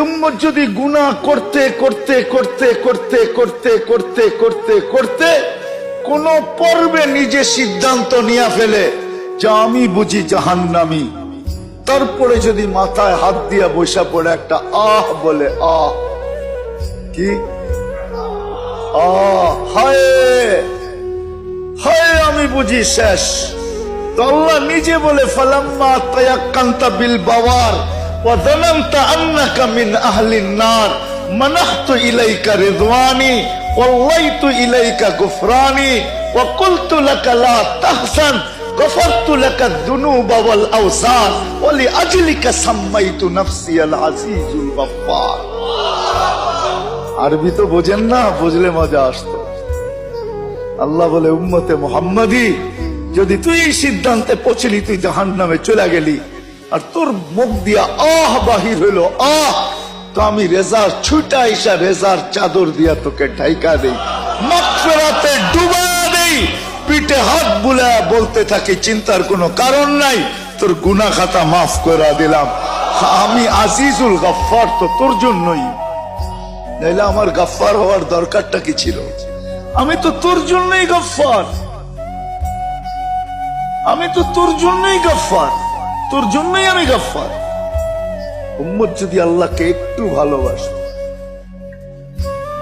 উম্মত যদি গুনাহ করতে করতে করতে করতে করতে করতে করতে করতে কোন পর্বে নিজে সিদ্ধান্ত নিয়ে ফেলে যে আমি বুঝি জাহান্নামী, তারপরে যদি মাথায় হাত দিয়া বসা পড়ে একটা আহ বলে, আহ কি হায় হায় আমি বুঝি শেষ, তো আল্লাহ নিজে বলে ফালাম্মা তায়াক্কানতা বিল বাওয়ার ওয়া যানানতা আন্নাকা মিন আহলিন নার মানাহতু ইলাইকা রিদওয়ানি ওয়াল্লাইতু ইলাইকা গুফরানি ওয়া কুলতু লাকা লা তাহসান গফারতু লাকা যুনুবা ওয়াল আওসার ওয়া লিআজলিকা সাম্মাইতু নাফসি আল আজিজুল গফফার। আরবি তো বোঝেন না, বুঝলে মজা আসতো। আল্লাহ বলে উম্মতে মুহাম্মাদি, যদি তুই এই সিদ্ধান্তে পৌঁছলি তুই জাহান্নামে চলে গেলি, আর তোর মুখ দিয়া আহ বাহির হইল আহ, তো আমি রেজার ছুটা ইসা রেজার চাদর দিয়া তোকে ঢাইকা দেই, মাগফিরাতে ডুবা দেই, পিঠে হাত বুলায় বলতে থাকি চিন্তার কোনো কারণ নাই, তোর গুনাহ খাতা মাফ করে দিলাম। আমি আজিজুল গফফার তো তোর জন্যই, নাইলে আমার গফফার হওয়ার দরকারটা কি ছিল? আমি তো তোর জন্যই গফফার, আমি তো তোর জন্যই গফফার, তোর জন্যই আমি গফফার। উম্মত যদি আল্লাহকে একটু ভালোবাসত,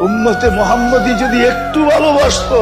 উম্মতে মুহাম্মদী যদি একটু ভালোবাসতো,